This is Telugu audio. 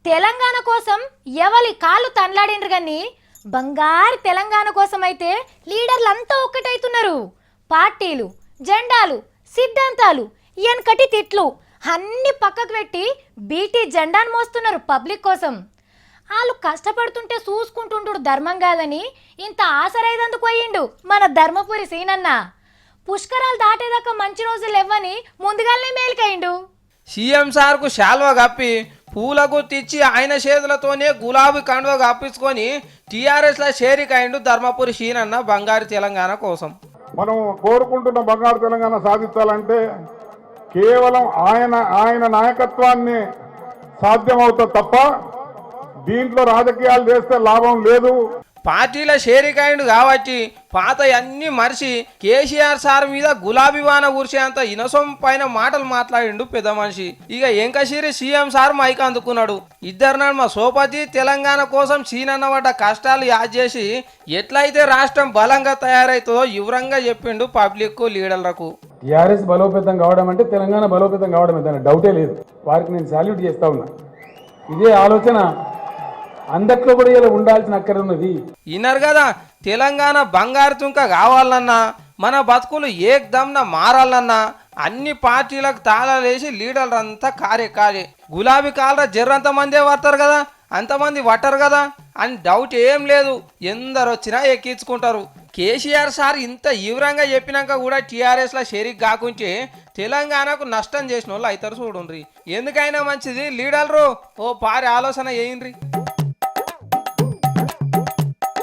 తెలంగాణ కోసం ఎవరి కాళ్ళు తనలాడిండ్రు కానీ బంగారు తెలంగాణ కోసం అయితే లీడర్లు అంతా ఒక్కటైతున్నారు. పార్టీలు, జెండాలు, సిద్ధాంతాలు, ఎనకటి తిట్లు అన్ని పక్కకు పెట్టి బీటీ జెండాను మోస్తున్నారు పబ్లిక్ కోసం. వాళ్ళు కష్టపడుతుంటే చూసుకుంటుండు ధర్మం కాదని ఇంత ఆసరైదందుకు పోయిండు మన ధర్మపురి సీనన్న. పుష్కరాలు దాటేదాకా మంచి రోజులు ఇవ్వని ముందుగానే మేలుకయిండు. సీఎం సార్కు శాల్వా కప్పి పూల గుర్తిచ్చి ఆయన చేతులతోనే గులాబీ కండువ కప్పించుకొని టీఆర్ఎస్లో చేరికైండు ధర్మపురి సీనన్న బంగారు తెలంగాణ కోసం. మనం కోరుకుంటున్న బంగారు తెలంగాణ సాధించాలంటే కేవలం ఆయన నాయకత్వాన్ని సాధ్యమవుతుంది తప్ప దీంట్లో రాజకీయాలు చేస్తే లాభం లేదు. పార్టీల చేరికైండు కాబట్టి పాత అన్ని మరిచి కేసీఆర్ సార్ మీద గులాబీ వాన కూర్చేంత ఇనసం పైన మాటలు మాట్లాడిండు పెద్ద మనిషి. ఇక ఎంకసిరి సీఎం సార్ మైక్ అందుకున్నాడు. ఇద్దరు నడుమ సోపతి తెలంగాణ కోసం సీనన్న పడ్డ కష్టాలు యాద్ చేసి ఎట్లయితే రాష్ట్రం బలంగా తయారైతుందో వివరంగా చెప్పిండు పబ్లిక్ లీడర్లకు. టీఆర్ఎస్ బలోపేతం కావడం అంటే తెలంగాణ బలోపేతం కావడం దాని డౌటే లేదు. వారికి నేను సాల్యూట్ చేస్తా ఉన్నా. ఇదే ఆలోచన అందట్లో కూడా ఇలా ఉండాల్సిన అక్కర ఉన్నది. విన్నారు కదా, తెలంగాణ బంగారు తుంక కావాలన్నా మన బతుకులు ఏకదమ్న మారాలన్నా అన్ని పార్టీలకు తాళాలేసి లీడర్లు అంతా కారే గులాబీ కాలరా జర్రంత మందే పడతారు కదా, అంతమంది పట్టరు కదా అని డౌట్ ఏం లేదు. ఎందరు వచ్చినా ఎక్కించుకుంటారు. కేసీఆర్ సార్ ఇంత వివరంగా చెప్పినాక కూడా టీఆర్ఎస్లో షరీక్ కాకుంటే తెలంగాణకు నష్టం చేసిన వాళ్ళు అవుతారు చూడండి. ఎందుకైనా మంచిది లీడర్లు ఓ పారి ఆలోచన చేయండి.